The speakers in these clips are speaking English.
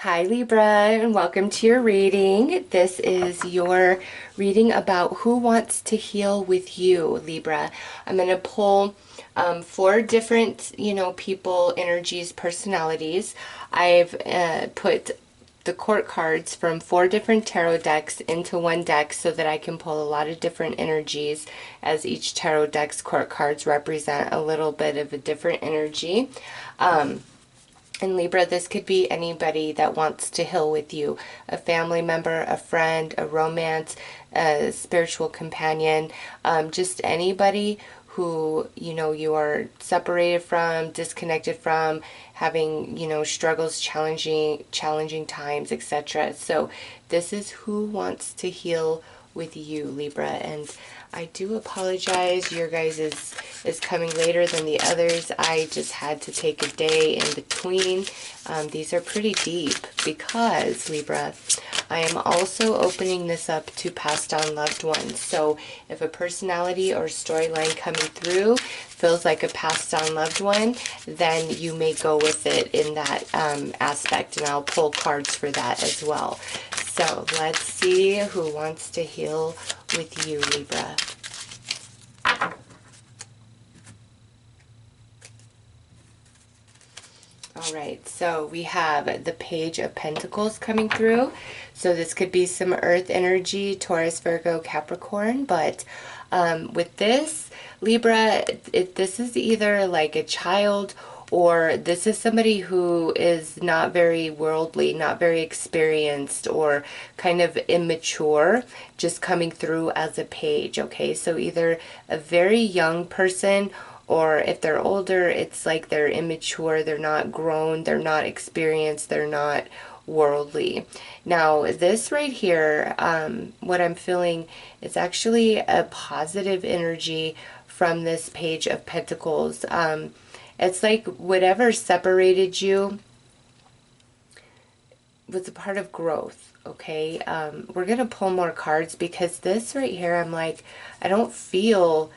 Hi Libra, and welcome to your reading. This is your reading about who wants to heal with you, Libra. I'm going to pull four different, people, energies, personalities. I've put the court cards from four different tarot decks into one deck so that I can pull a lot of different energies, as each tarot deck's court cards represent a little bit of a different energy. And Libra, this could be anybody that wants to heal with you. A family member, a friend, a romance, a spiritual companion, just anybody who, you are separated from, disconnected from, having, struggles, challenging times, etc. So this is who wants to heal with you, Libra. And I do apologize, your guys is coming later than the others. I just had to take a day in between. These are pretty deep because, Libra, I am also opening this up to passed on loved ones. So if a personality or storyline coming through feels like a passed on loved one, then you may go with it in that aspect, and I'll pull cards for that as well. So let's see who wants to heal with you, Libra. All right, so we have the Page of Pentacles coming through. So this could be some earth energy, Taurus, Virgo, Capricorn. But with this, Libra, this is either like a child, or this is somebody who is not very worldly, not very experienced, or kind of immature, just coming through as a page, okay? So either a very young person, or if they're older, it's like they're immature, they're not grown, they're not experienced, they're not worldly. Now, this right here, what I'm feeling is actually a positive energy from this Page of Pentacles. It's like whatever separated you was a part of growth, okay? We're going to pull more cards because this right here, I'm like, I don't feel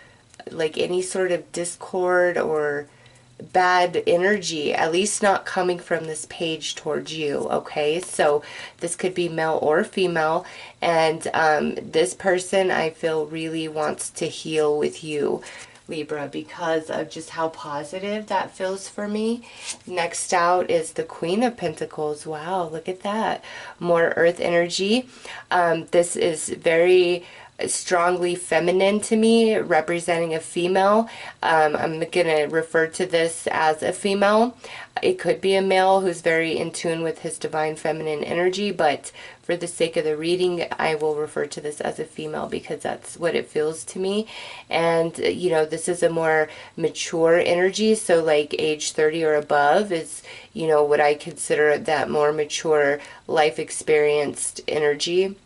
like any sort of discord or bad energy, at least not coming from this page towards you, okay? So this could be male or female, and this person, I feel, really wants to heal with you, Libra, because of just how positive that feels for me. Next out is the Queen of Pentacles. Wow, look at that. More earth energy. This is very strongly feminine to me, representing a female. I'm going to refer to this as a female. It could be a male who's very in tune with his divine feminine energy, but for the sake of the reading, I will refer to this as a female because that's what it feels to me. And, this is a more mature energy, so like age 30 or above is, what I consider that more mature, life experienced energy.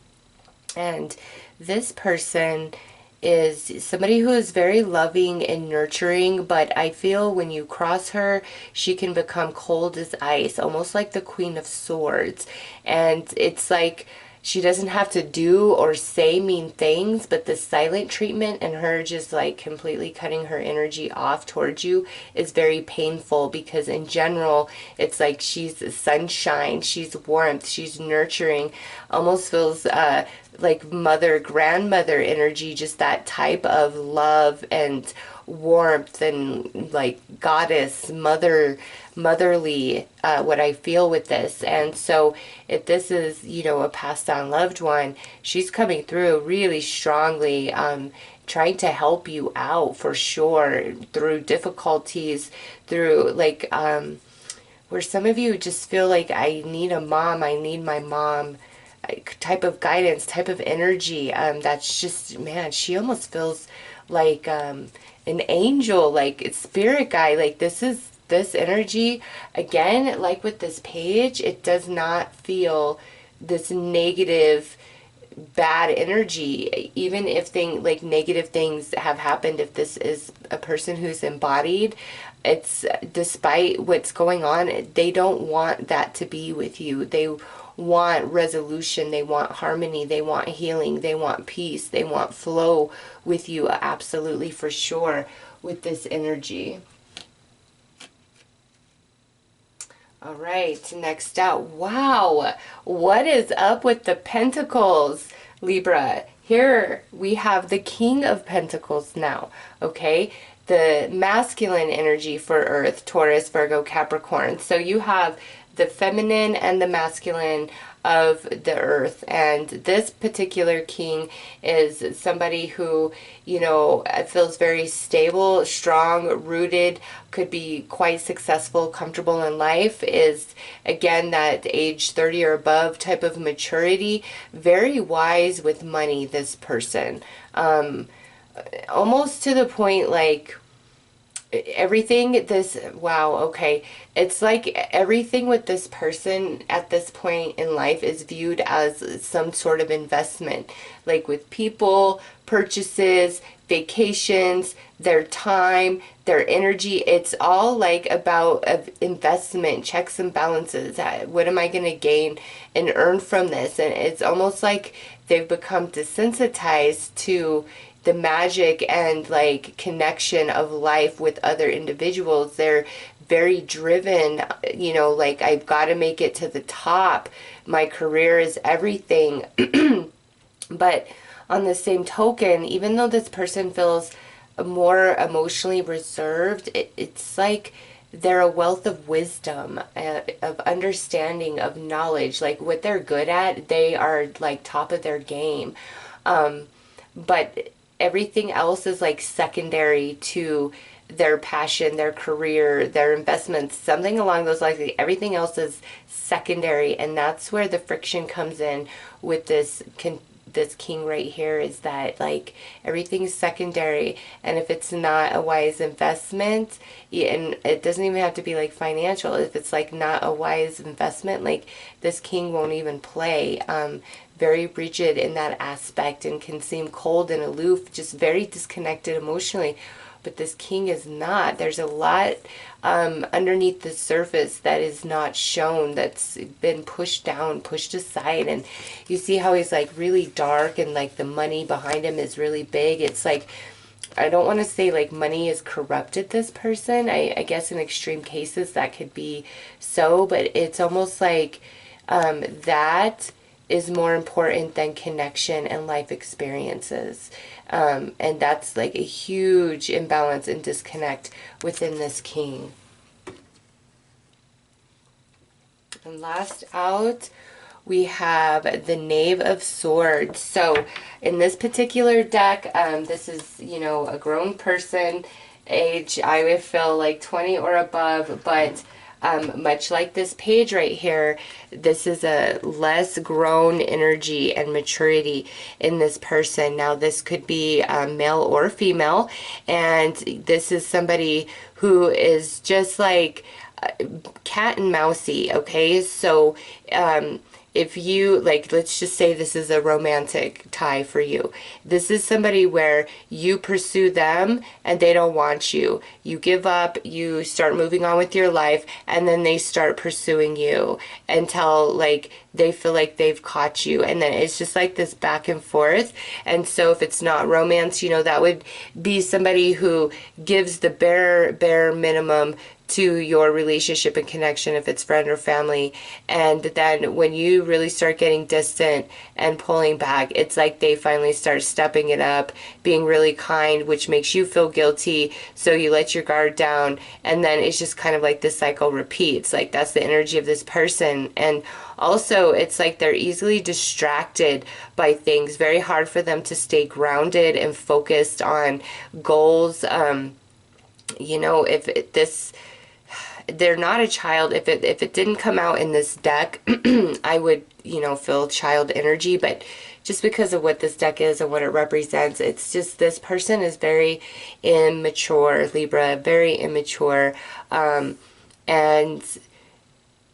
And this person is somebody who is very loving and nurturing, but I feel when you cross her, she can become cold as ice, almost like the Queen of Swords. And it's like she doesn't have to do or say mean things, but the silent treatment and her just like completely cutting her energy off towards you is very painful, because in general, it's like she's sunshine, she's warmth, she's nurturing, almost feels like mother, grandmother energy, just that type of love and warmth and like goddess, motherly, what I feel with this. And so if this is, a passed on loved one, she's coming through really strongly, trying to help you out for sure through difficulties, through like, where some of you just feel like, I need a mom, I need my mom, type of guidance, type of energy. That's just, man, she almost feels like an angel, like spirit guy. Like this energy, again, like with this page, it does not feel this negative, bad energy, even if like negative things have happened. If this is a person who's embodied, it's despite what's going on, they don't want that to be with you. They want resolution, they want harmony, they want healing, they want peace, they want flow with you, absolutely, for sure, with this energy. All right, next out. Wow, what is up with the Pentacles, Libra? Here we have the King of Pentacles now, okay? The masculine energy for Earth, Taurus, Virgo, Capricorn. So you have the feminine and the masculine of the earth, and this particular king is somebody who, you know, feels very stable, strong, rooted, could be quite successful, comfortable in life, is again that age 30 or above type of maturity, very wise with money, this person, almost to the point like everything this, wow, okay, it's like everything with this person at this point in life is viewed as some sort of investment, like with people, purchases, vacations, their time, their energy. It's all like about investment, checks and balances. What am I going to gain and earn from this? And it's almost like they've become desensitized to the magic and like connection of life with other individuals. They're very driven, you know, like I've got to make it to the top. My career is everything. But on the same token, even though this person feels more emotionally reserved, it's like they're a wealth of wisdom, of understanding, of knowledge. Like what they're good at, they are like top of their game. But everything else is like secondary to their passion, their career, their investments, something along those lines. Like everything else is secondary, and that's where the friction comes in with this king right here, is that like everything's secondary, and if it's not a wise investment, and it doesn't even have to be like financial, if it's like not a wise investment, like this king won't even play. Very rigid in that aspect and can seem cold and aloof, just very disconnected emotionally. But this king is not. There's a lot underneath the surface that is not shown, that's been pushed down, pushed aside. And you see how he's like really dark, and like the money behind him is really big. It's like, I don't want to say like money has corrupted this person. I guess in extreme cases that could be so, but it's almost like that is more important than connection and life experiences. And that's like a huge imbalance and disconnect within this king. And last out, we have the Knave of Swords. So in this particular deck, this is, you know, a grown person, age, I would feel like 20 or above, but much like this page right here, this is a less grown energy and maturity in this person. Now, this could be male or female, and this is somebody who is just like cat and mousy, okay? So, if you, like, let's just say this is a romantic tie for you. This is somebody where you pursue them and they don't want you. You give up, you start moving on with your life, and then they start pursuing you until, like, they feel like they've caught you. And then it's just like this back and forth. And so if it's not romance, you know, that would be somebody who gives the bare minimum to your relationship and connection, if it's friend or family. And then when you really start getting distant and pulling back, it's like they finally start stepping it up, being really kind, which makes you feel guilty, so you let your guard down, and then it's just kind of like this cycle repeats. Like that's the energy of this person. And also it's like they're easily distracted by things, very hard for them to stay grounded and focused on goals. You know, if this, they're not a child. If it didn't come out in this deck, I would, you know, feel child energy. But just because of what this deck is and what it represents, it's just this person is very immature, Libra, very immature. And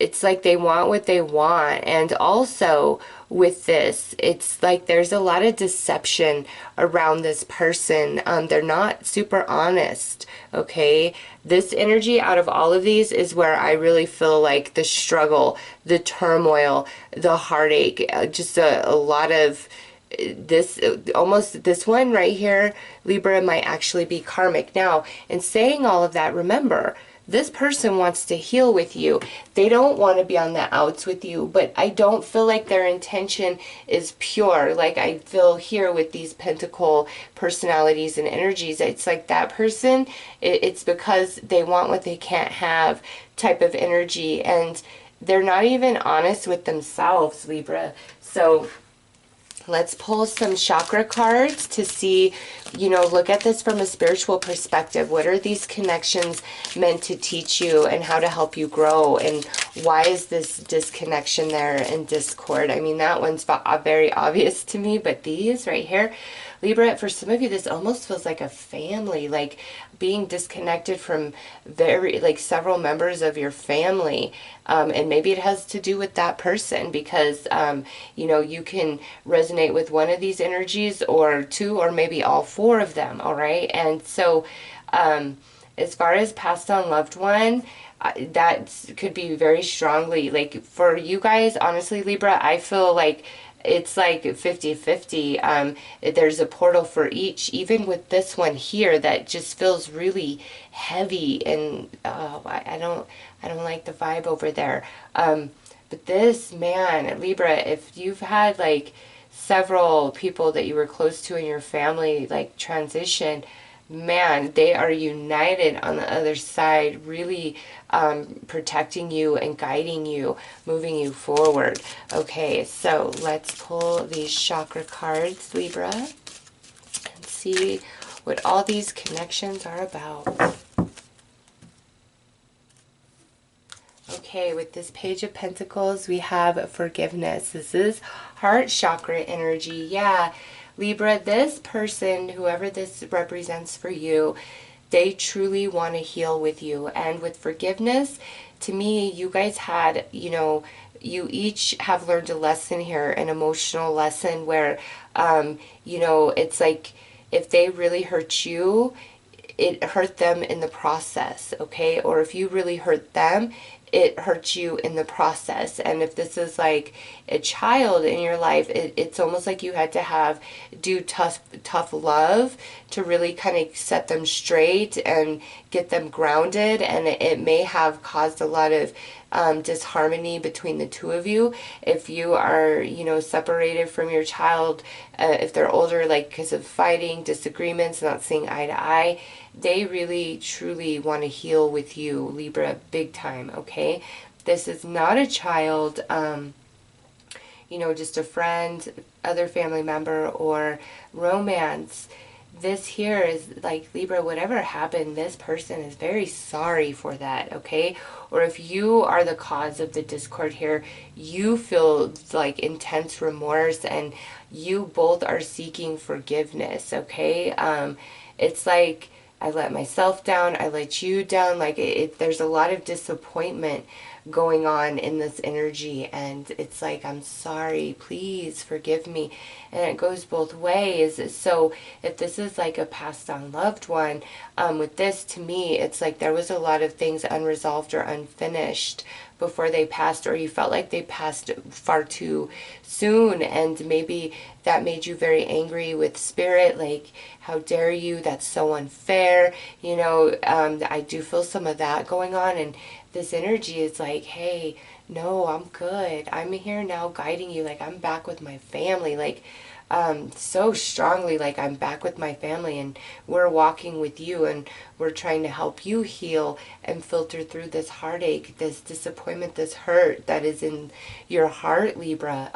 it's like they want what they want. And also with this, it's like there's a lot of deception around this person. They're not super honest, okay? This energy out of all of these is where I really feel like the struggle, the turmoil, the heartache, just a lot of this, almost this one right here, Libra, might actually be karmic. Now, in saying all of that, remember, this person wants to heal with you. They don't want to be on the outs with you, but I don't feel like their intention is pure. Like I feel here with these pentacle personalities and energies, it's like that person, it's because they want what they can't have type of energy, and they're not even honest with themselves, Libra. So let's pull some chakra cards to see, you know, look at this from a spiritual perspective. What are these connections meant to teach you and how to help you grow? And why is this disconnection there and discord? I mean, that one's very obvious to me, but these right here, Libra, for some of you, this almost feels like a family, like being disconnected from several members of your family. And maybe it has to do with that person because, you know, you can resonate with one of these energies or two or maybe all four of them, all right? And so as far as passed on loved one, that could be very strongly, like for you guys, honestly, Libra, I feel like it's like 50-50. There's a portal for each, even with this one here that just feels really heavy, and I don't like the vibe over there. But this, man, Libra, if you've had like several people that you were close to in your family like transition, man, they are united on the other side, really protecting you and guiding you, moving you forward. Okay, so let's pull these chakra cards, Libra, and see what all these connections are about. Okay, with this Page of Pentacles, we have forgiveness. This is heart chakra energy. Yeah, Libra, this person, whoever this represents for you, they truly want to heal with you. And with forgiveness, to me, you guys had, you know, you each have learned a lesson here, an emotional lesson where, you know, it's like if they really hurt you, it hurt them in the process, okay? Or if you really hurt them, it hurts you in the process. And if this is like a child in your life, it's almost like you had to do tough love to really kind of set them straight and get them grounded. And it may have caused a lot of disharmony between the two of you. If you are, you know, separated from your child, if they're older, like because of fighting, disagreements, not seeing eye to eye, they really truly want to heal with you, Libra, big time, okay? This is not a child, you know, just a friend, other family member, or romance. This here is like, Libra, whatever happened, this person is very sorry for that, okay? Or if you are the cause of the discord here, you feel like intense remorse and you both are seeking forgiveness, okay? It's like, I let myself down, I let you down, like there's a lot of disappointment going on in this energy, and it's like, I'm sorry, please forgive me. And it goes both ways. So if this is like a passed on loved one, with this, to me, it's like there was a lot of things unresolved or unfinished before they passed, or you felt like they passed far too soon, and maybe that made you very angry with spirit, like, how dare you, that's so unfair, you know. I do feel some of that going on, and this energy is like, hey, no, I'm good, I'm here now guiding you, like I'm back with my family, like so strongly, like I'm back with my family and we're walking with you and we're trying to help you heal and filter through this heartache, this disappointment, this hurt that is in your heart, Libra.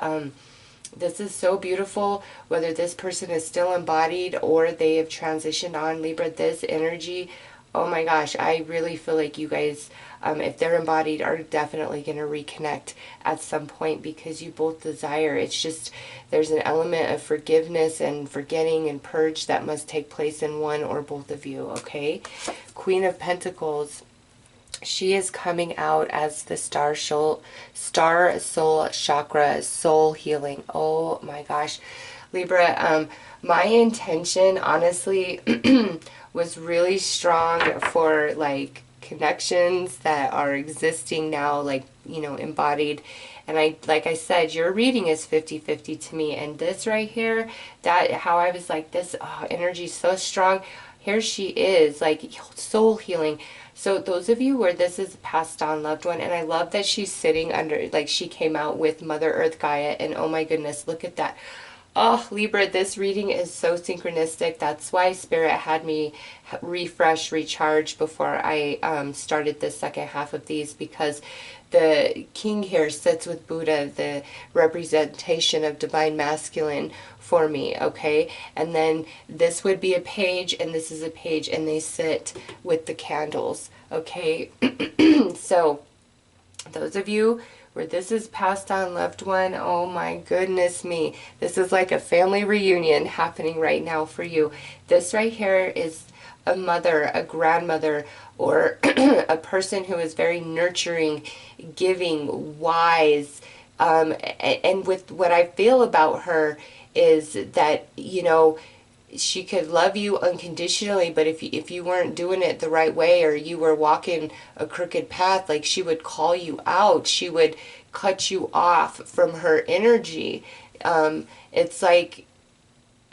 This is so beautiful, whether this person is still embodied or they have transitioned on, Libra, this energy, oh my gosh, I really feel like you guys, if they're embodied, are definitely going to reconnect at some point because you both desire. It's just, there's an element of forgiveness and forgetting and purge that must take place in one or both of you, okay? Queen of Pentacles. She is coming out as the star soul chakra, soul healing. Oh my gosh. Libra, my intention, honestly, was really strong for like connections that are existing now, like, you know, embodied. And I, like I said, your reading is 50-50 to me. And this right here, that, how I was like, this energy is so strong. here she is, like soul healing. So those of you where this is passed on loved one, and I love that she's sitting under, like she came out with Mother Earth Gaia, and oh my goodness, look at that. Oh, Libra, this reading is so synchronistic. That's why Spirit had me refresh, recharge before I started the second half of these, because the king here sits with Buddha, the representation of divine masculine for me, okay? And then this would be a page, and this is a page, and they sit with the candles, okay? So those of you where this is passed on loved one, oh my goodness me, this is like a family reunion happening right now for you. This right here is a mother, a grandmother, or a person who is very nurturing, giving, wise, and with what I feel about her is that, you know, she could love you unconditionally, but if you weren't doing it the right way, or you were walking a crooked path, like she would call you out. She would cut you off from her energy. It's like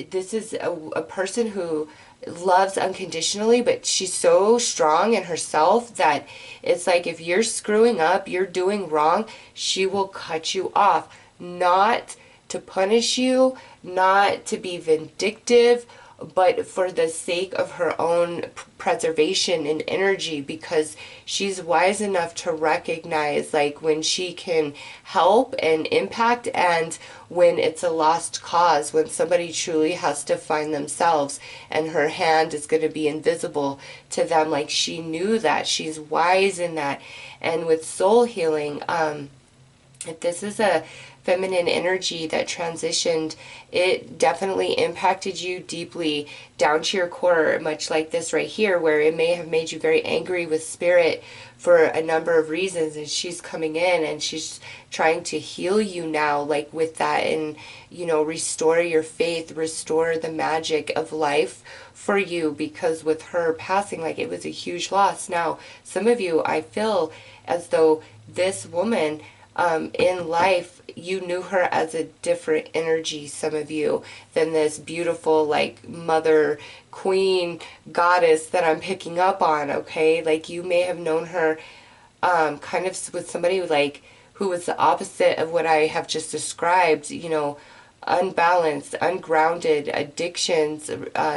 this is a person who loves unconditionally, but she's so strong in herself that it's like if you're screwing up, you're doing wrong, she will cut you off. Not to punish you, not to be vindictive, but for the sake of her own preservation and energy, because she's wise enough to recognize like when she can help and impact, and when it's a lost cause, when somebody truly has to find themselves and her hand is going to be invisible to them. Like she knew that, she's wise in that. And with soul healing, if this is a feminine energy that transitioned, it definitely impacted you deeply down to your core, much like this right here, where it may have made you very angry with Spirit for a number of reasons, and she's coming in and she's trying to heal you now, like with that, and you know, restore your faith, restore the magic of life for you, because with her passing, like it was a huge loss. Now, some of you, I feel as though this woman in life, you knew her as a different energy, some of you, than this beautiful, like, mother, queen, goddess that I'm picking up on, okay? Like, you may have known her kind of with somebody, like, who was the opposite of what I have just described, you know, unbalanced, ungrounded, addictions,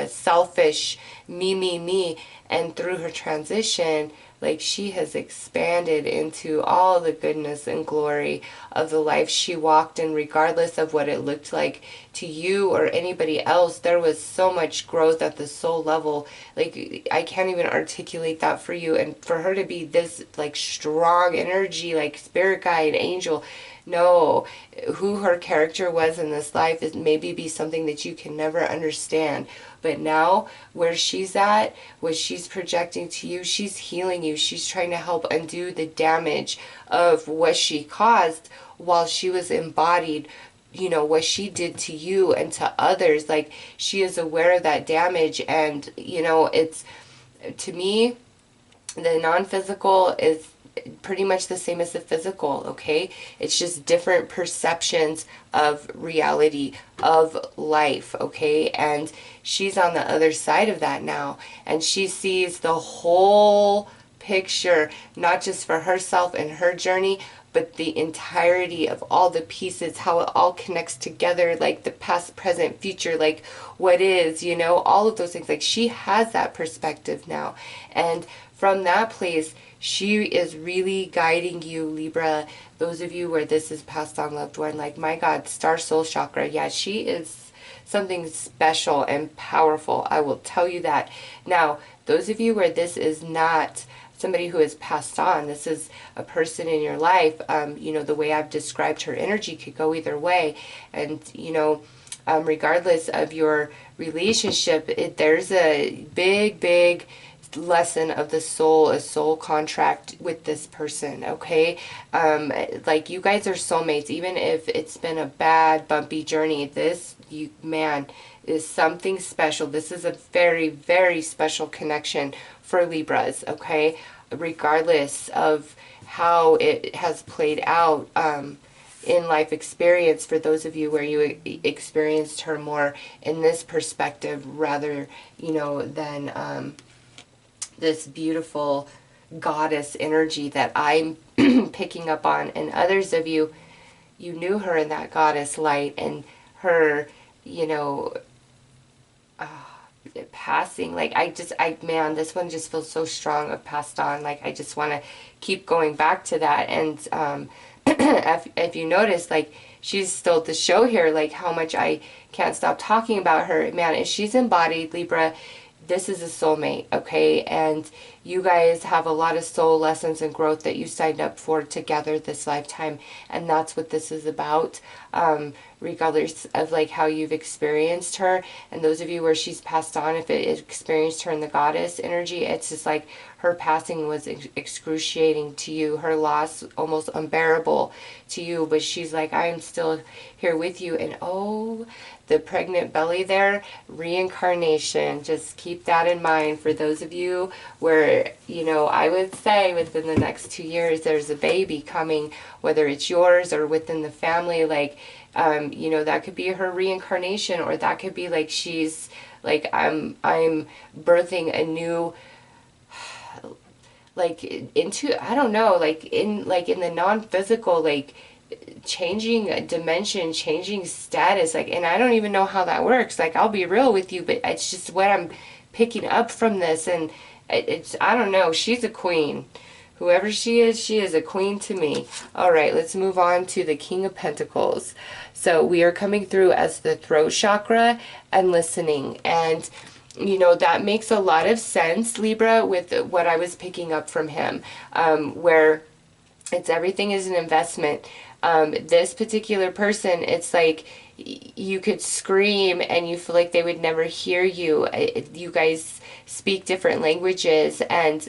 selfish, me, and through her transition, like she has expanded into all the goodness and glory of the life she walked in, regardless of what it looked like to you or anybody else. There was so much growth at the soul level. Like, I can't even articulate that for you. And for her to be this, like, strong energy, like spirit guide, angel, no, who her character was in this life is maybe be something that you can never understand. But now, where she's at, what she's projecting to you, she's healing you. She's trying to help undo the damage of what she caused while she was embodied, you know, what she did to you and to others. Like, she is aware of that damage. And, you know, it's, to me, the non-physical is pretty much the same as the physical, okay? It's just different perceptions of reality, of life, okay? And she's on the other side of that now, and she sees the whole picture, not just for herself and her journey, but the entirety of all the pieces, how it all connects together, like the past, present, future, like what is, you know, all of those things. Like, she has that perspective now, and from that place, she is really guiding you, Libra. Those of you where this is passed on loved one, like, my God, star soul chakra. Yeah, she is something special and powerful. I will tell you that. Now, those of you where this is not somebody who has passed on, this is a person in your life, you know, the way I've described her energy could go either way. And, you know, regardless of your relationship, there's a big lesson of the soul, a soul contract with this person, okay? Like, you guys are soulmates. Even if it's been a bad, bumpy journey, this, you, man, is something special. This is a very special connection for Libras, okay? Regardless of how it has played out in life experience, for those of you where you experienced her more in this perspective rather, you know, than this beautiful goddess energy that I'm picking up on. And others of you, you knew her in that goddess light, and her, you know, passing, like, man, this one just feels so strong of passed on. Like, I just want to keep going back to that. And if you notice, like, she's still at the show here, like, how much I can't stop talking about her. Man, if she's embodied, Libra, this is a soulmate, okay? And you guys have a lot of soul lessons and growth that you signed up for together this lifetime, and that's what this is about, regardless of like how you've experienced her. And those of you where she's passed on, if it experienced her in the goddess energy, it's just like her passing was excruciating to you, her loss almost unbearable to you, but she's like, I am still here with you. And oh, the pregnant belly there, reincarnation. Just keep that in mind for those of you where, you know, I would say within the next 2 years there's a baby coming, whether it's yours or within the family. Like, you know, that could be her reincarnation, or that could be like she's like, I'm birthing a new, like, into, I don't know, like in the non-physical, like changing a dimension, changing status, like, and I don't even know how that works. Like, I'll be real with you, but it's just what I'm picking up from this. And it's, I don't know, she's a queen. Whoever she is a queen to me. All right, let's move on to the King of Pentacles. So we are coming through as the throat chakra and listening. And, you know, that makes a lot of sense, Libra, with what I was picking up from him, where it's everything is an investment. This particular person, it's like you could scream and you feel like they would never hear you. You guys speak different languages, and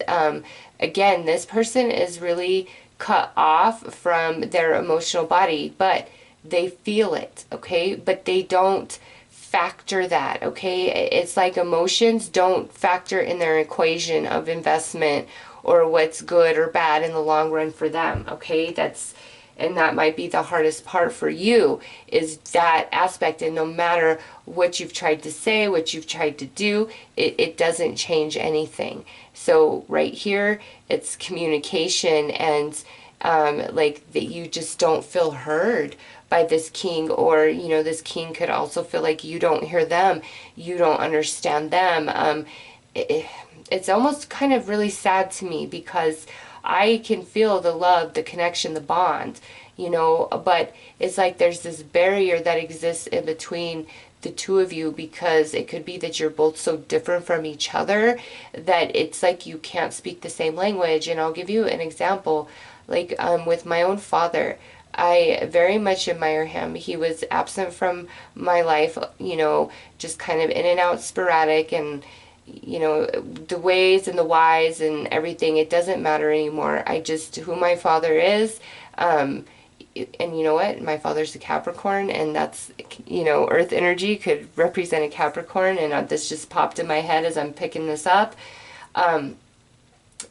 again, this person is really cut off from their emotional body, but they feel it, okay? But they don't factor that, okay? It's like emotions don't factor in their equation of investment or what's good or bad in the long run for them, okay? And that might be the hardest part for you, is that aspect. And no matter what you've tried to say, what you've tried to do, it doesn't change anything. So right here, it's communication, and like that you just don't feel heard by this king, or, you know, this king could also feel like you don't hear them, you don't understand them. It's almost kind of really sad to me, because I can feel the love, the connection, the bond, you know, but it's like there's this barrier that exists in between the two of you, because it could be that you're both so different from each other that it's like you can't speak the same language. And I'll give you an example, like with my own father. I very much admire him. He was absent from my life, you know, just kind of in and out, sporadic, and you know, the ways and the whys and everything, it doesn't matter anymore. I just, who my father is, and you know what, my father's a Capricorn, and that's, you know, earth energy could represent a Capricorn, and this just popped in my head as I'm picking this up. And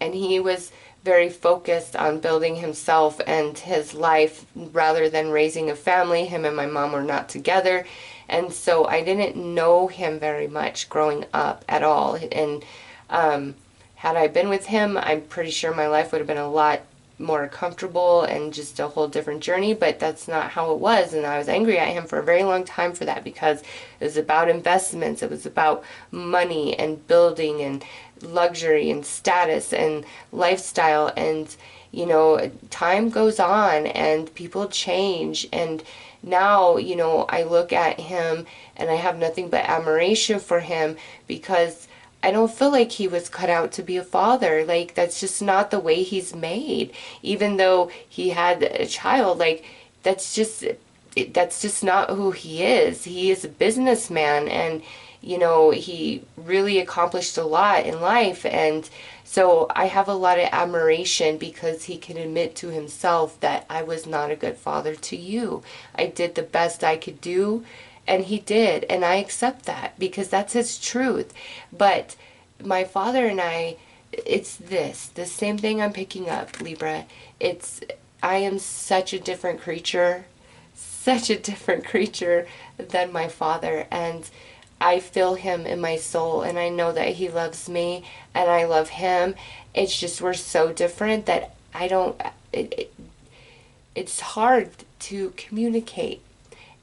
he was very focused on building himself and his life rather than raising a family. Him and my mom were not together. And so I didn't know him very much growing up at all. And had I been with him, I'm pretty sure my life would have been a lot more comfortable and just a whole different journey. But that's not how it was. And I was angry at him for a very long time for that, because it was about investments. It was about money and building and luxury and status and lifestyle. And, you know, time goes on and people change. And now, you know, I look at him and I have nothing but admiration for him, because I don't feel like he was cut out to be a father. Like, that's just not the way he's made. Even though he had a child, like, that's just not who he is. He is a businessman, and, you know, he really accomplished a lot in life. And so I have a lot of admiration, because he can admit to himself that I was not a good father to you. I did the best I could do, and he did, and I accept that, because that's his truth. But my father and I, it's the same thing I'm picking up, Libra. I am such a different creature such a different creature than my father, and I feel him in my soul, and I know that he loves me and I love him. It's just we're so different that I don't it's hard to communicate.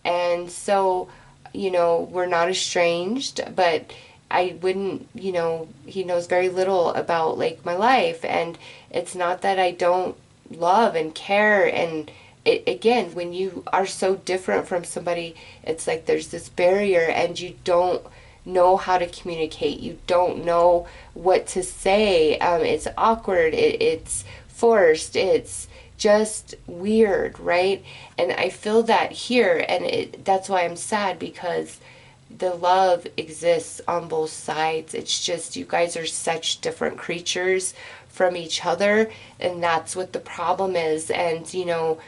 And so, you know, we're not estranged, but I wouldn't, you know, he knows very little about like my life, and it's not that I don't love and care. And again, when you are so different from somebody, it's like there's this barrier and you don't know how to communicate. You don't know what to say. It's awkward. It's forced. It's just weird, right? And I feel that here, and that's why I'm sad, because the love exists on both sides. It's just you guys are such different creatures from each other, and that's what the problem is. And you know,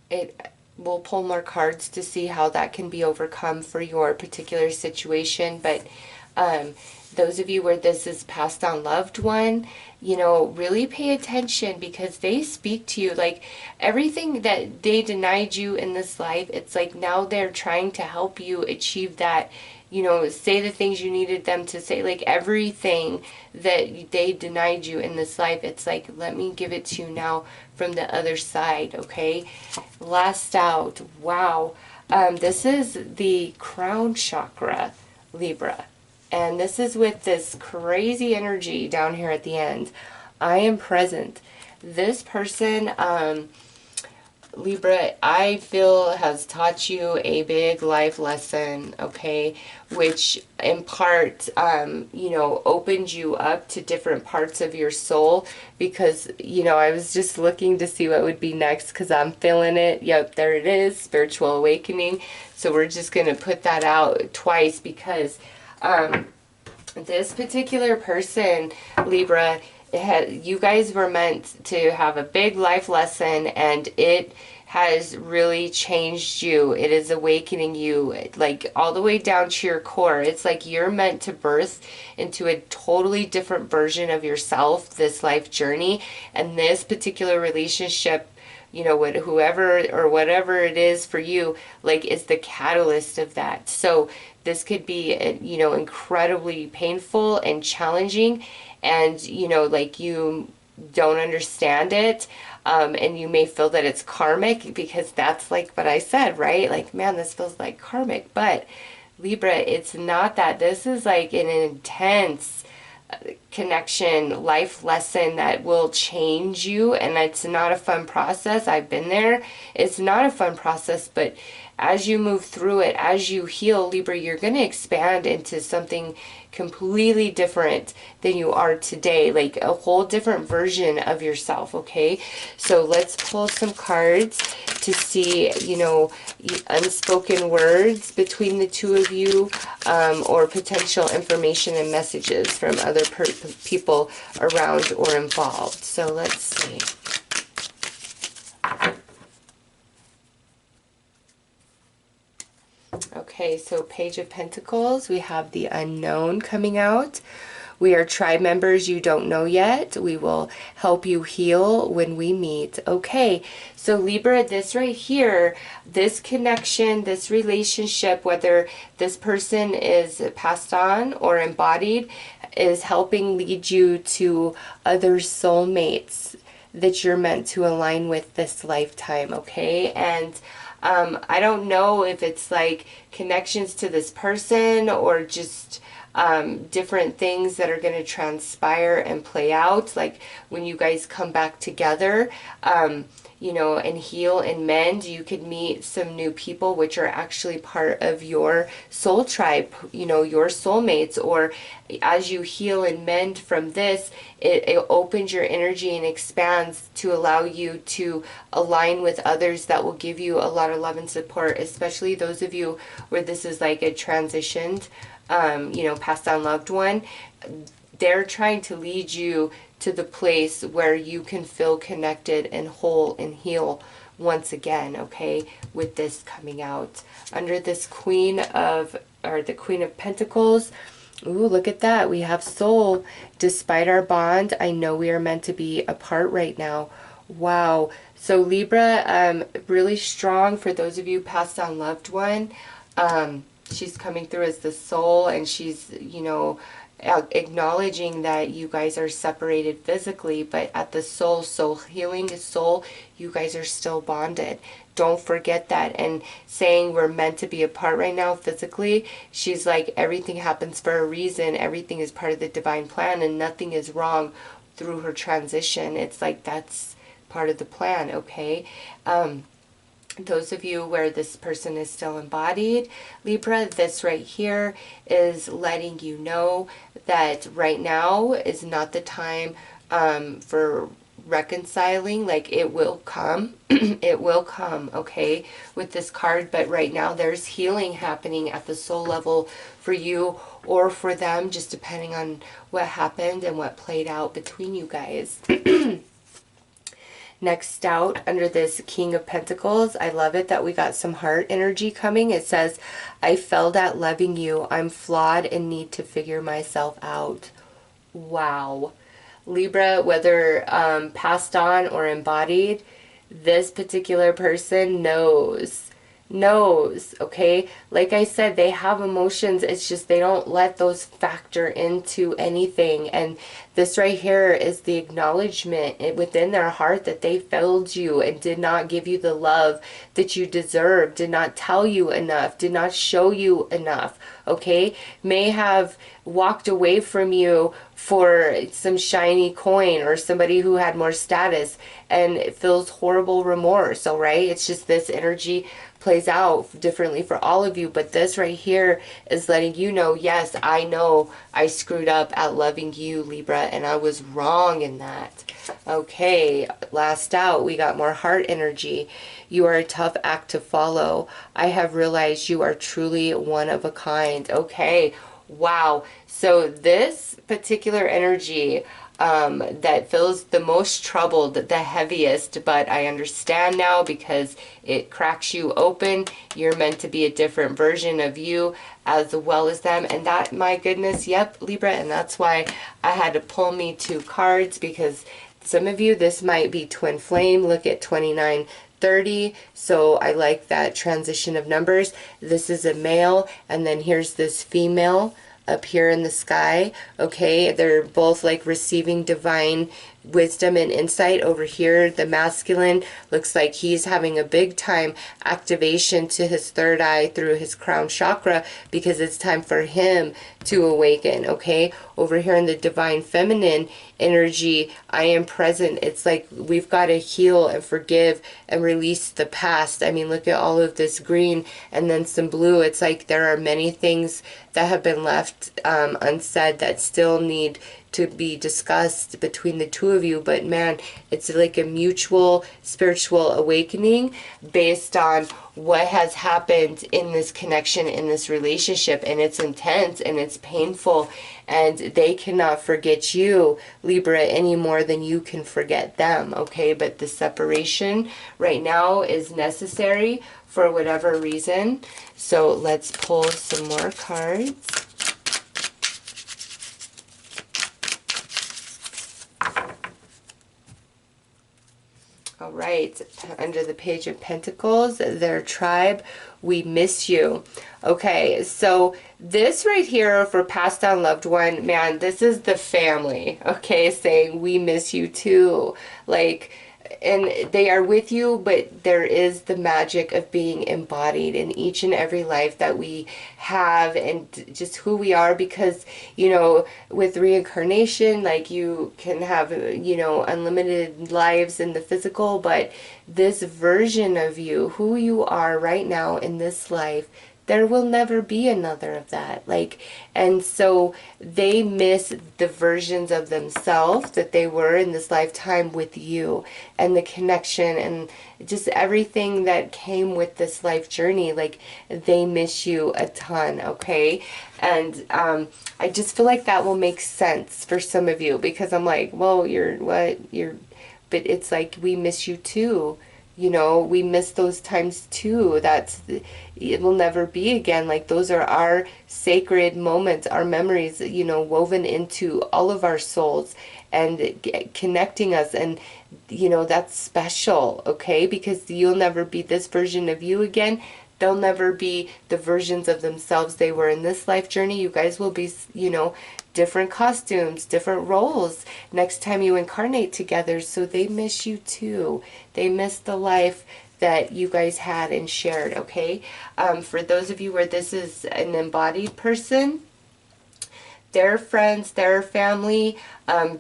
it we'll pull more cards to see how that can be overcome for your particular situation. But those of you where this is passed on loved one, you know, really pay attention, because they speak to you. Like everything that they denied you in this life, it's like now they're trying to help you achieve that. You know, say the things you needed them to say. Like everything that they denied you in this life, it's like, let me give it to you now from the other side, okay? Last out, wow. This is the crown chakra, Libra. And this is with this crazy energy down here at the end. I am present. This person, Libra, I feel has taught you a big life lesson, okay? Which in part, you know, opened you up to different parts of your soul. Because, you know, I was just looking to see what would be next, because I'm feeling it. Yep, there it is, spiritual awakening. So we're just going to put that out twice, because this particular person, Libra, you guys were meant to have a big life lesson, and it has really changed you. It is awakening you, like all the way down to your core. It's like you're meant to birth into a totally different version of yourself this life journey. And this particular relationship, you know, whoever or whatever it is for you, like, is the catalyst of that. So this could be, you know, incredibly painful and challenging, and, you know, like you don't understand it, and you may feel that it's karmic, because that's like what I said, right? Like, man, this feels like karmic. But Libra, it's not that. This is like an intense connection, life lesson that will change you, and it's not a fun process. I've been there. It's not a fun process, but as you move through it, as you heal, Libra, you're going to expand into something completely different than you are today, like a whole different version of yourself, okay? So let's pull some cards to see, you know, unspoken words between the two of you, or potential information and messages from other people around or involved. So let's see. Okay, so Page of Pentacles, we have the unknown coming out. We are tribe members you don't know yet. We will help you heal when we meet. Okay, so Libra, this right here, this connection, this relationship, whether this person is passed on or embodied, is helping lead you to other soulmates that you're meant to align with this lifetime, okay? And I don't know if it's like connections to this person or just different things that are going to transpire and play out, like when you guys come back together, you know, and heal and mend. You could meet some new people which are actually part of your soul tribe, you know, your soulmates. Or as you heal and mend from this, it opens your energy and expands to allow you to align with others that will give you a lot of love and support, especially those of you where this is like a transitioned, you know, passed on loved one. They're trying to lead you to the place where you can feel connected and whole and heal once again, okay, with this coming out. Under this Queen of Pentacles, ooh, look at that. We have soul. Despite our bond, I know we are meant to be apart right now. Wow. So Libra, really strong for those of you passed on loved one. She's coming through as the soul, and she's, you know, acknowledging that you guys are separated physically, but at the soul healing soul, you guys are still bonded. Don't forget that. And saying we're meant to be apart right now physically, she's like, everything happens for a reason. Everything is part of the divine plan, and nothing is wrong through her transition. It's like, that's part of the plan, okay? Those of you where this person is still embodied, Libra, this right here is letting you know that right now is not the time for reconciling. Like, it will come. It will come, okay, with this card. But right now there's healing happening at the soul level for you or for them, just depending on what happened and what played out between you guys. Next out, under this King of Pentacles, I love it that we got some heart energy coming. It says, I failed at loving you. I'm flawed and need to figure myself out. Wow. Libra, whether passed on or embodied, this particular person knows, okay? Like I said, they have emotions. It's just they don't let those factor into anything. And this right here is the acknowledgement within their heart that they failed you and did not give you the love that you deserve, did not tell you enough, did not show you enough, okay? May have walked away from you for some shiny coin or somebody who had more status, and it feels horrible remorse, all right? It's just this energy plays out differently for all of you, but this right here is letting you know, yes, I know I screwed up at loving you, Libra, and I was wrong in that. Okay, last out, we got more heart energy. You are a tough act to follow. I have realized you are truly one of a kind. Okay, wow. So this particular energy that feels the most troubled, the heaviest, but I understand now because it cracks you open. You're meant to be a different version of you as well as them. And that, my goodness, yep, Libra. And that's why I had to pull me 2 cards, because some of you, this might be twin flame. Look at 2930. So I like that transition of numbers. This is a male, and then here's this female up here in the sky. Okay, they're both like receiving divine wisdom and insight. Over here, the masculine looks like he's having a big time activation to his third eye through his crown chakra, because it's time for him to awaken. Okay, over here in the divine feminine energy, I am present. It's like we've got to heal and forgive and release the past. I mean, look at all of this green and then some blue. It's like there are many things that have been left unsaid that still need to be discussed between the two of you. But man, it's like a mutual spiritual awakening based on what has happened in this connection, in this relationship, and it's intense and it's painful, and they cannot forget you, Libra, any more than you can forget them, okay? But the separation right now is necessary for whatever reason. So let's pull some more cards. All right, under the Page of Pentacles, their tribe, we miss you. Okay, so this right here for passed down loved one, man, this is the family, okay, saying we miss you too. Like, and they are with you, but there is the magic of being embodied in each and every life that we have, and just who we are, because, you know, with reincarnation, like, you can have, you know, unlimited lives in the physical, but this version of you, who you are right now in this life, there will never be another of that. Like, and so they miss the versions of themselves that they were in this lifetime with you, and the connection and just everything that came with this life journey. Like, they miss you a ton, okay? And I just feel like that will make sense for some of you, because I'm like, well, you're what? But it's like, we miss you too. You know, we miss those times too. It will never be again. Like, those are our sacred moments, our memories, you know, woven into all of our souls and connecting us. And, you know, that's special, okay? Because you'll never be this version of you again. They'll never be the versions of themselves they were in this life journey. You guys will be, you know, different costumes, different roles next time you incarnate together. So they miss you too. They miss the life that you guys had and shared, okay? For those of you where this is an embodied person, their friends, their family,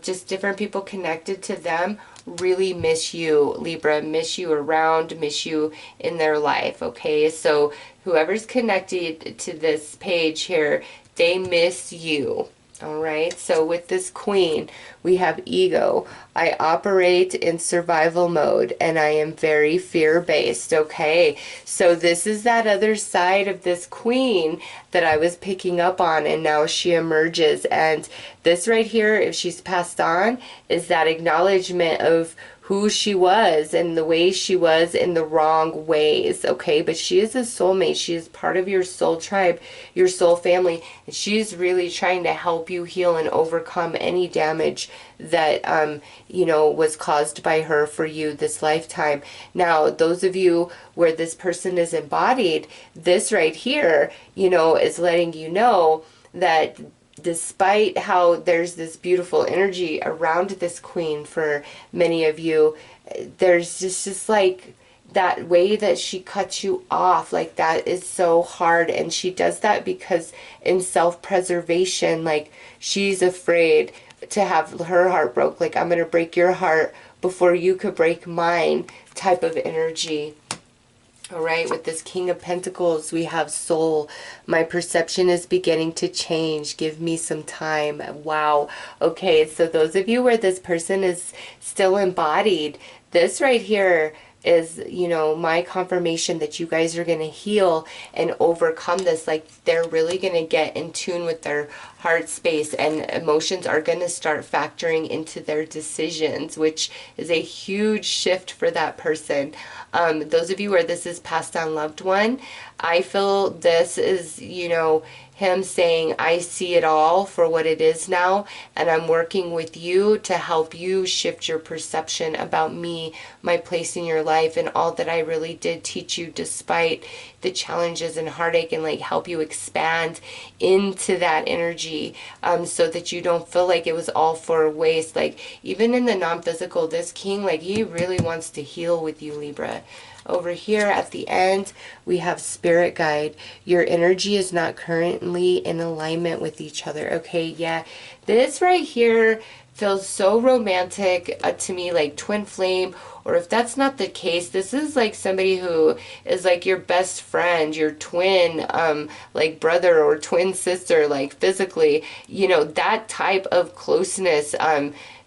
just different people connected to them really miss you, Libra, miss you around, miss you in their life, okay? So whoever's connected to this page here, they miss you. All right, so with this queen, we have ego. I operate in survival mode and I am very fear-based, okay? So this is that other side of this queen that I was picking up on, and now she emerges. And this right here, if she's passed on, is that acknowledgement of who she was and the way she was in the wrong ways, okay? But she is a soulmate. She is part of your soul tribe, your soul family, and she's really trying to help you heal and overcome any damage that, you know, was caused by her for you this lifetime. Now, those of you where this person is embodied, this right here, you know, is letting you know that despite how there's this beautiful energy around this queen for many of you, there's just like that way that she cuts you off, like that is so hard. And she does that because in self-preservation, like she's afraid to have her heart broke. Like, I'm going to break your heart before you could break mine type of energy. All right, with this King of Pentacles, we have soul. My perception is beginning to change. Give me some time. Wow. Okay, so those of you where this person is still embodied, this right here is, you know, my confirmation that you guys are going to heal and overcome this. Like, they're really going to get in tune with their heart space, and emotions are going to start factoring into their decisions, which is a huge shift for that person. Those of you where this is passed on loved one, I feel this is, you know, him saying, I see it all for what it is now, and I'm working with you to help you shift your perception about me, my place in your life, and all that I really did teach you despite the challenges and heartache, and like help you expand into that energy, so that you don't feel like it was all for waste. Like, even in the non-physical, this king, like, he really wants to heal with you, Libra. Over here at the end, we have spirit guide. Your energy is not currently in alignment with each other. Okay, yeah. This right here feels so romantic to me, like twin flame. Or if that's not the case, this is like somebody who is like your best friend, your twin, like brother or twin sister, like physically, you know, that type of closeness,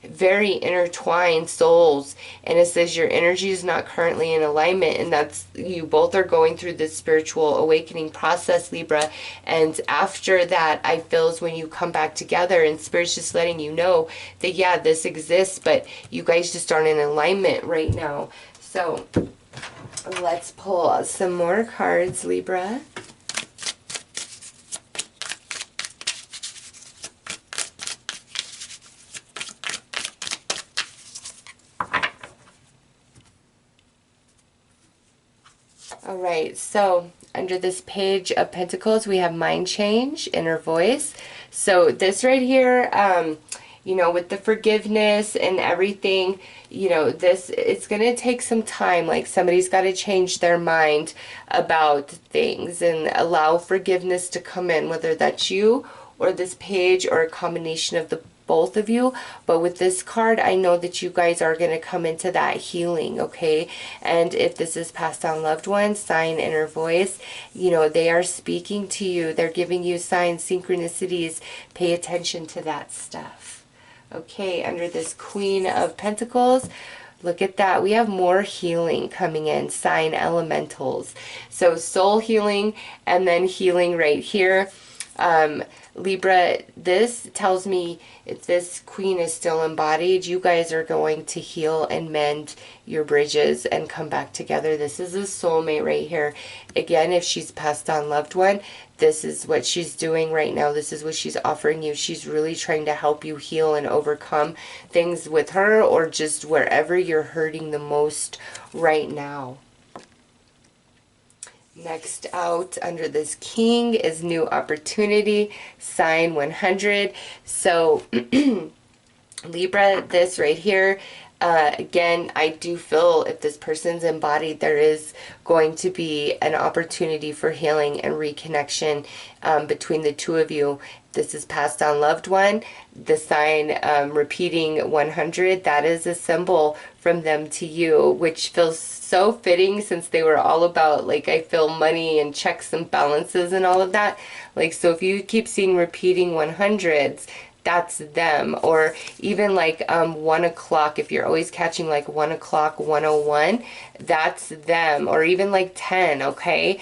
very intertwined souls. And it says your energy is not currently in alignment, and that's, you both are going through this spiritual awakening process, Libra. And after that, I feel is when you come back together, and spirit's just letting you know that, yeah, this exists, but you guys just aren't in alignment right now. So let's pull some more cards, Libra. All right, so under this page of Pentacles, we have mind change, inner voice. So this right here, you know, with the forgiveness and everything, you know, this, it's going to take some time. Like, somebody's got to change their mind about things and allow forgiveness to come in, whether that's you or this page or a combination of the both of you. But with this card, I know that you guys are going to come into that healing, okay? And if this is passed on loved ones, sign, inner voice, you know, they are speaking to you. They're giving you signs, synchronicities. Pay attention to that stuff. Okay, under this Queen of Pentacles, look at that. We have more healing coming in. Sign elementals. So soul healing and then healing right here. Libra, this tells me if this queen is still embodied, you guys are going to heal and mend your bridges and come back together. This is a soulmate right here. Again, if she's passed on loved one, this is what she's doing right now. This is what she's offering you. She's really trying to help you heal and overcome things with her, or just wherever you're hurting the most right now. Next out under this king is new opportunity, sign 100. So Libra, this right here, again, I do feel if this person's embodied, there is going to be an opportunity for healing and reconnection between the two of you. This is passed on loved one. The sign repeating 100, that is a symbol from them to you, which feels so fitting since they were all about, like, I feel money and checks and balances and all of that. Like, so if you keep seeing repeating 100s, that's them. Or even like 1 o'clock, if you're always catching like 1 o'clock, 101, that's them. Or even like 10, okay?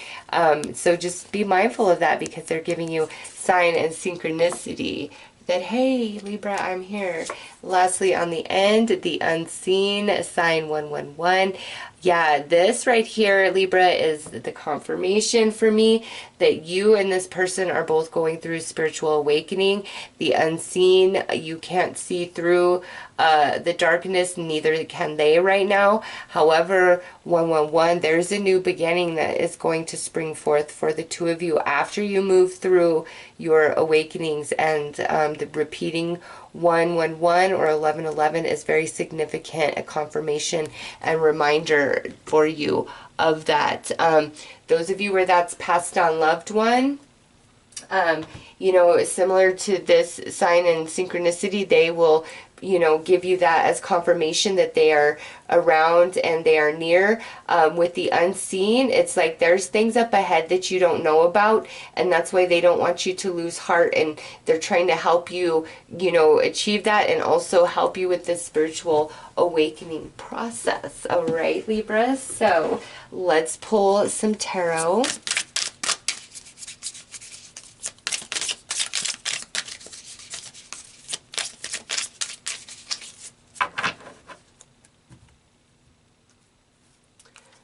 So just be mindful of that, because they're giving you sign and synchronicity that, hey, Libra, I'm here. Lastly, on the end, the unseen, sign 111. Yeah, this right here, Libra, is the confirmation for me that you and this person are both going through spiritual awakening. The unseen, you can't see through the darkness, neither can they right now. However, 111, there's a new beginning that is going to spring forth for the two of you after you move through your awakenings. And the repeating 111 or 1111 is very significant, a confirmation and reminder for you of that. Those of you where that's passed on loved one, you know, similar to this sign and synchronicity, they will, you know, give you that as confirmation that they are around and they are near. With the unseen, it's like there's things up ahead that you don't know about, and that's why they don't want you to lose heart, and they're trying to help you, you know, achieve that, and also help you with this spiritual awakening process. All right, Libra, so let's pull some tarot.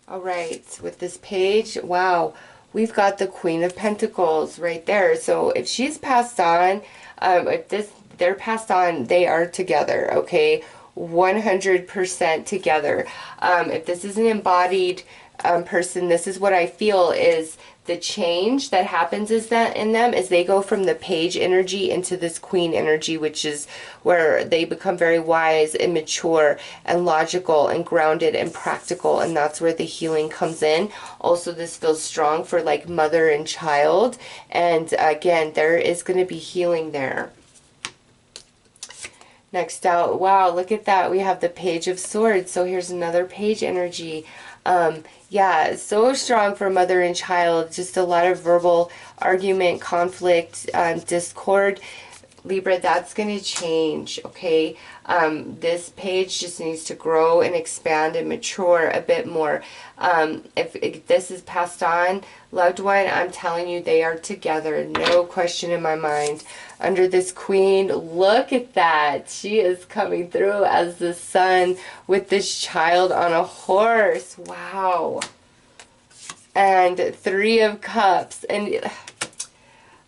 All right, with this page, wow, we've got the Queen of Pentacles right there. So if she's passed on, if they're passed on, they are together, okay? 100% together. If this is an embodied person, this is what I feel is the change that happens is that in them is they go from the page energy into this queen energy, which is where they become very wise and mature and logical and grounded and practical, and that's where the healing comes in. Also, this feels strong for like mother and child, and again, there is going to be healing there. Next out, wow, look at that. We have the Page of Swords. So here's another page energy. Yeah, so strong for mother and child. Just a lot of verbal argument, conflict, discord. Libra, that's going to change, okay? This page just needs to grow and expand and mature a bit more. If this is passed on, loved one, I'm telling you, they are together. No question in my mind. Under this queen, look at that. She is coming through as the sun with this child on a horse. Wow. And 3 of Cups. And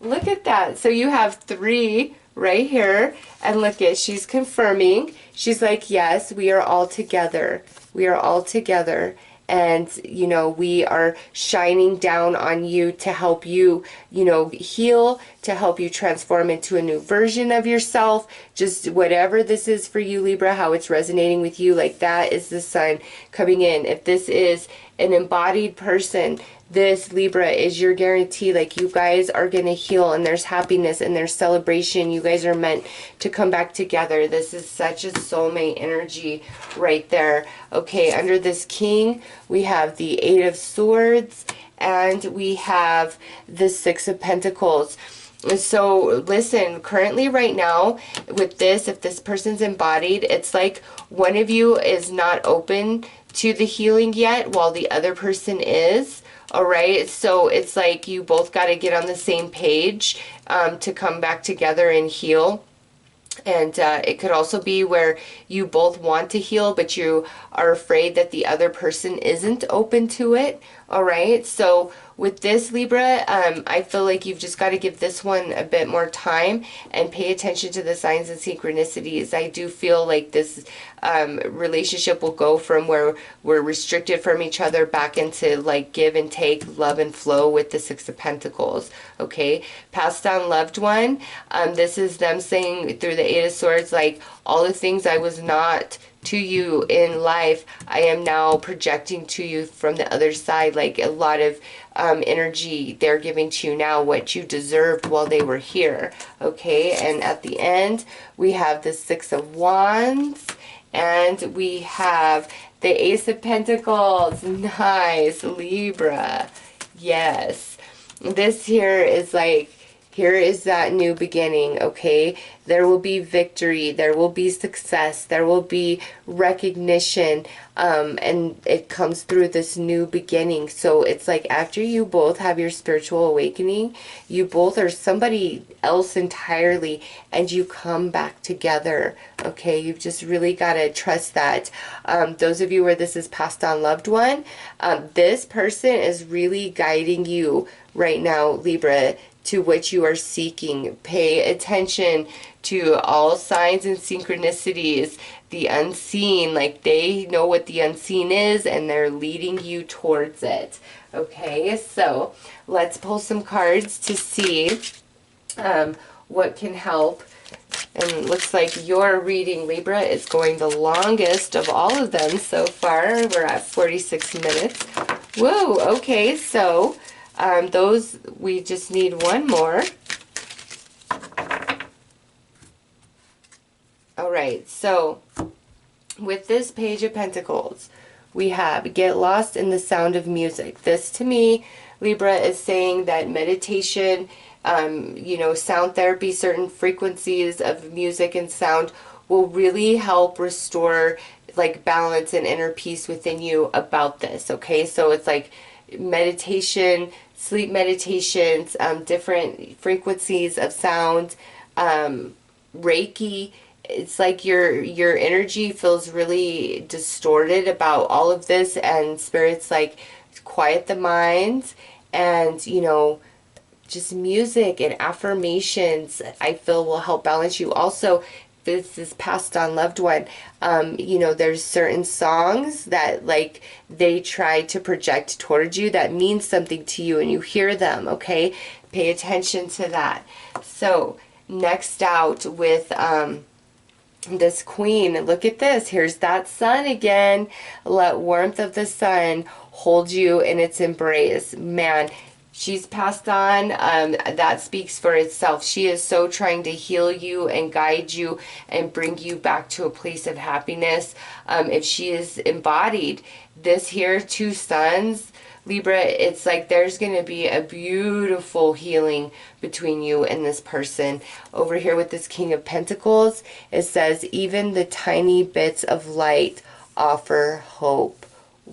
look at that. So you have 3 right here, and look at, she's confirming. She's like, yes, we are all together. We are all together. And, you know, we are shining down on you to help you, you know, heal, to help you transform into a new version of yourself. Just whatever this is for you, Libra, how it's resonating with you, like that is the sun coming in. If this is an embodied person, this, Libra, is your guarantee. Like, you guys are going to heal, and there's happiness and there's celebration. You guys are meant to come back together. This is such a soulmate energy right there. Okay, under this king, we have the 8 of Swords, and we have the 6 of Pentacles. So listen, currently right now with this, if this person's embodied, it's like one of you is not open to the healing yet, while the other person is. All right, so it's like you both got to get on the same page to come back together and heal. And it could also be where you both want to heal, but you are afraid that the other person isn't open to it. All right. So with this, Libra, I feel like you've just got to give this one a bit more time and pay attention to the signs and synchronicities. I do feel like this relationship will go from where we're restricted from each other back into like give and take, love and flow with the Six of Pentacles. Okay. Passed down loved one. This is them saying through the Eight of Swords, like all the things I was not to you in life, I am now projecting to you from the other side, like a lot of energy they're giving to you now, what you deserved while they were here. Okay, and at the end, we have the Six of Wands, and we have the Ace of Pentacles. Nice, Libra. Yes. This here is like, here is that new beginning, okay? There will be victory, there will be success, there will be recognition, and it comes through this new beginning. So it's like after you both have your spiritual awakening, you both are somebody else entirely, and you come back together, okay? You've just really got to trust that. Those of you where this is passed on loved one, this person is really guiding you right now, Libra, to what you are seeking. Pay attention to all signs and synchronicities, the unseen, like they know what the unseen is and they're leading you towards it. Okay, so let's pull some cards to see what can help. And it looks like your reading, Libra, is going the longest of all of them so far. We're at 46 minutes. Whoa, okay, so those, we just need one more. All right, so with this Page of Pentacles, we have get lost in the sound of music. This to me, Libra, is saying that meditation, you know, sound therapy, certain frequencies of music and sound will really help restore like balance and inner peace within you about this. Okay, so it's like meditation, sleep meditations, different frequencies of sound, Reiki. It's like your energy feels really distorted about all of this, and Spirit's like quiet the mind, and you know, just music and affirmations I feel will help balance you. Also, this is passed on loved one, you know, there's certain songs that like they try to project towards you that mean something to you and you hear them. Okay, pay attention to that. So next out with this Queen, look at this, here's that sun again. Let warmth of the sun hold you in its embrace. Man, she's passed on. That speaks for itself. She is so trying to heal you and guide you and bring you back to a place of happiness. If she is embodied, this here, two suns, Libra, it's like there's going to be a beautiful healing between you and this person. Over here with this King of Pentacles, it says, even the tiny bits of light offer hope.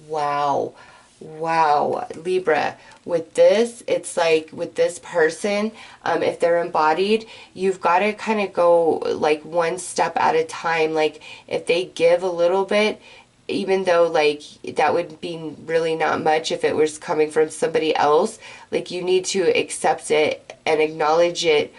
Wow. Wow, Libra, with this, it's like with this person, if they're embodied, you've got to kind of go like one step at a time. Like if they give a little bit, even though like that would be really not much if it was coming from somebody else, like you need to accept it and acknowledge it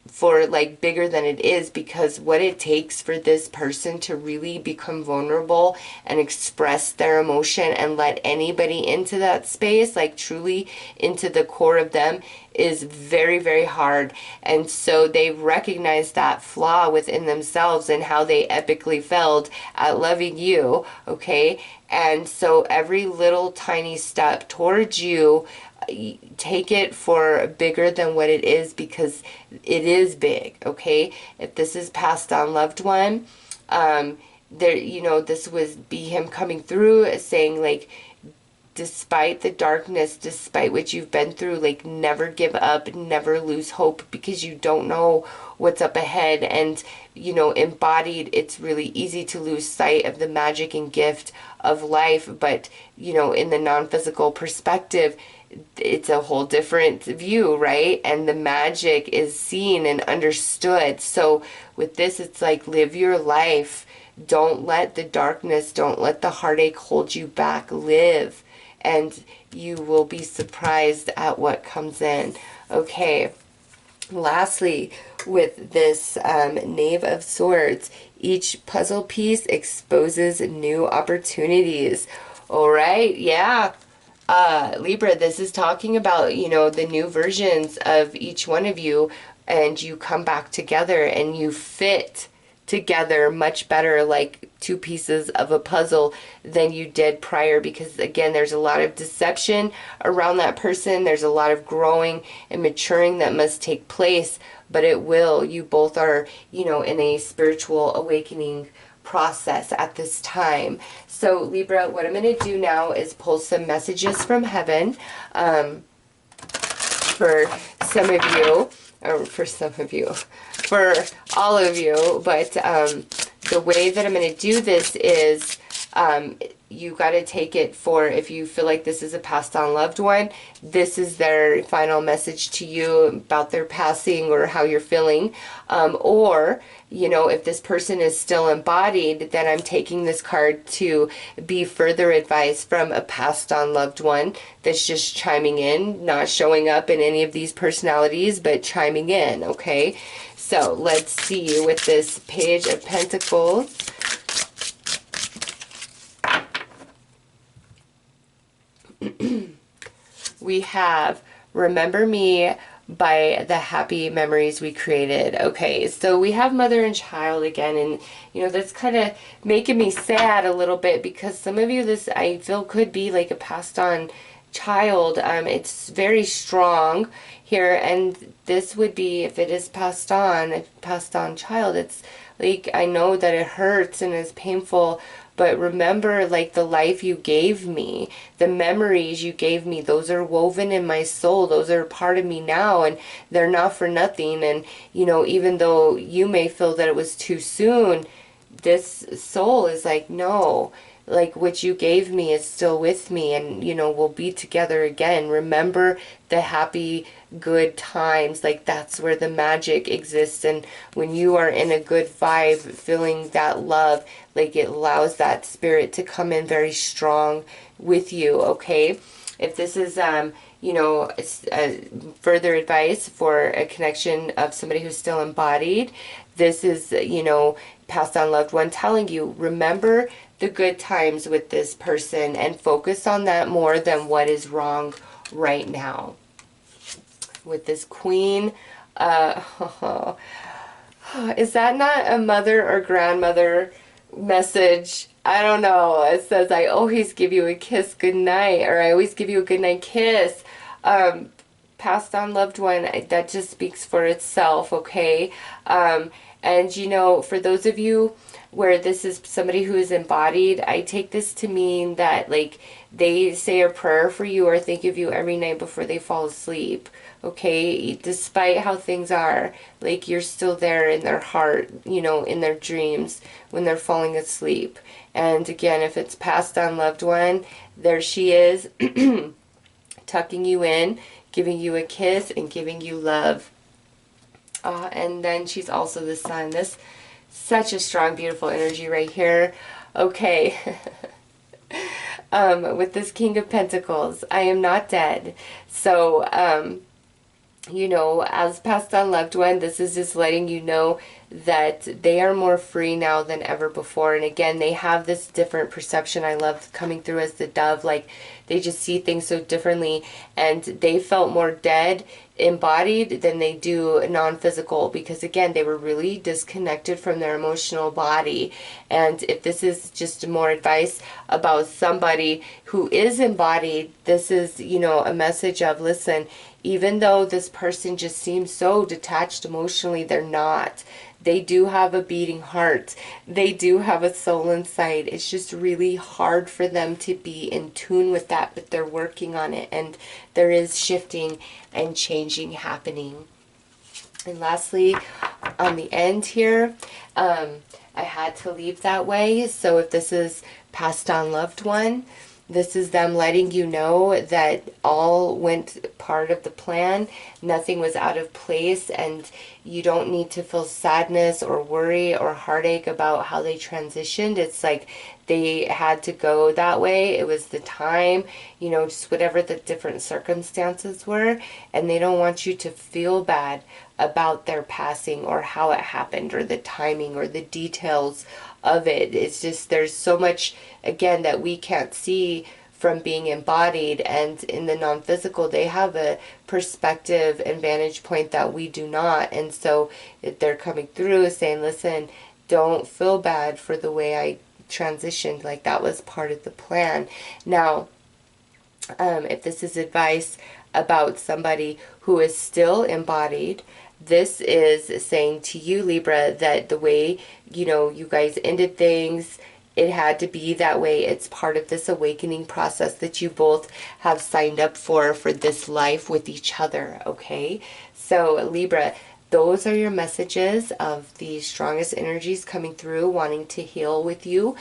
for like bigger than it is, because what it takes for this person to really become vulnerable and express their emotion and let anybody into that space, like truly into the core of them, is very, very hard. And so they recognize that flaw within themselves and how they epically failed at loving you. Okay, and so every little tiny step towards you, take it for bigger than what it is, because it is big. Okay, if this is passed on loved one, there, you know, this was be him coming through saying like despite the darkness, despite what you've been through, like, never give up, never lose hope, because you don't know what's up ahead. And, you know, embodied, it's really easy to lose sight of the magic and gift of life. But, you know, in the non-physical perspective, it's a whole different view, right? And the magic is seen and understood. So with this, it's like, live your life. Don't let the darkness, don't let the heartache hold you back. Live, and you will be surprised at what comes in. Okay, lastly, with this Knave of Swords, each puzzle piece exposes new opportunities. All right, yeah. Libra, this is talking about, you know, the new versions of each one of you, and you come back together and you fit together much better, like two pieces of a puzzle, than you did prior. Because again, there's a lot of deception around that person. There's a lot of growing and maturing that must take place, but it will. You both are, you know, in a spiritual awakening process at this time. So Libra, what I'm going to do now is pull some messages from heaven for some of you, or for all of you. But the way that I'm going to do this is you got to take it for, if you feel like this is a passed on loved one, this is their final message to you about their passing or how you're feeling. Or, you know, if this person is still embodied, then I'm taking this card to be further advice from a passed on loved one that's just chiming in, not showing up in any of these personalities, but chiming in, okay? So let's see with this Page of Pentacles. We have Remember Me by the happy memories we created. Okay, so we have mother and child again, and you know, that's kind of making me sad a little bit, because some of you, this I feel could be like a passed on child. It's very strong here, and this would be, if it is passed on, a passed on child, it's like, I know that it hurts and is painful, but remember, like, the life you gave me, the memories you gave me, those are woven in my soul. Those are part of me now, and they're not for nothing. And, you know, even though you may feel that it was too soon, this soul is like, no, like, what you gave me is still with me, and, you know, we'll be together again. Remember the happy, good times. Like, that's where the magic exists. And when you are in a good vibe, feeling that love, like, it allows that spirit to come in very strong with you, okay? If this is, you know, further advice for a connection of somebody who's still embodied, this is, you know, passed on loved one telling you, remember the good times with this person and focus on that more than what is wrong right now. With this Queen, is that not a mother or grandmother message? I don't know. It says, I always give you a kiss goodnight, or I always give you a goodnight kiss. Passed on loved one, that just speaks for itself, okay? And, you know, for those of you where this is somebody who is embodied, I take this to mean that, like, they say a prayer for you or think of you every night before they fall asleep, okay? Despite how things are, like, you're still there in their heart, you know, in their dreams when they're falling asleep. And again, if it's passed on loved one, there she is, tucking you in, giving you a kiss, and giving you love. And then she's also the sun. This, such a strong, beautiful energy right here. Okay. With this King of Pentacles, I am not dead. So, you know, as passed on loved one, this is just letting you know that they are more free now than ever before. And again, they have this different perception. I love coming through as the dove. Like, they just see things so differently, and they felt more dead embodied than they do non-physical, because again, they were really disconnected from their emotional body. And if this is just more advice about somebody who is embodied, this is, you know, a message of, listen, even though this person just seems so detached emotionally, they're not. They do have a beating heart. They do have a soul inside. It's just really hard for them to be in tune with that, but they're working on it, and there is shifting and changing happening. And lastly, on the end here, I had to leave that way. So if this is passed on loved one, this is them letting you know that all went part of the plan. Nothing was out of place, and you don't need to feel sadness or worry or heartache about how they transitioned. It's like they had to go that way. It was the time, you know, just whatever the different circumstances were. And they don't want you to feel bad about their passing or how it happened or the timing or the details of it. It's just, there's so much, again, that we can't see from being embodied, and in the non-physical they have a perspective and vantage point that we do not. And so they're coming through saying, listen, don't feel bad for the way I transitioned, like that was part of the plan. Now, if this is advice about somebody who is still embodied, this is saying to you, Libra, that the way, you know, you guys ended things, it had to be that way. It's part of this awakening process that you both have signed up for this life with each other, okay? So, Libra, those are your messages of the strongest energies coming through, wanting to heal with you.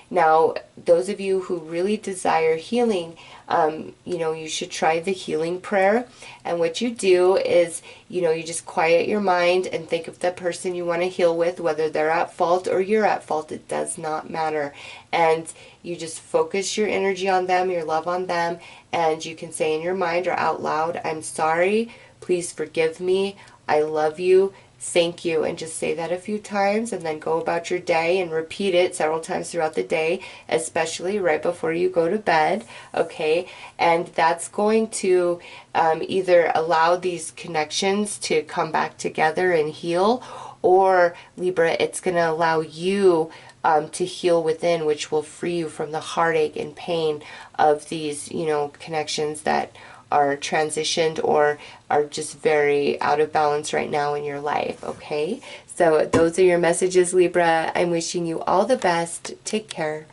Now, those of you who really desire healing, you know, you should try the healing prayer. And what you do is, you know, you just quiet your mind and think of the person you want to heal with, whether they're at fault or you're at fault, it does not matter. And you just focus your energy on them, your love on them, and you can say in your mind or out loud, I'm sorry, please forgive me, I love you, thank you, and just say that a few times, and then go about your day and repeat it several times throughout the day, especially right before you go to bed, okay? And that's going to either allow these connections to come back together and heal, or Libra, it's going to allow you to heal within, which will free you from the heartache and pain of these, you know, connections that are transitioned or are just very out of balance right now in your life, okay? So those are your messages, Libra. I'm wishing you all the best. Take care.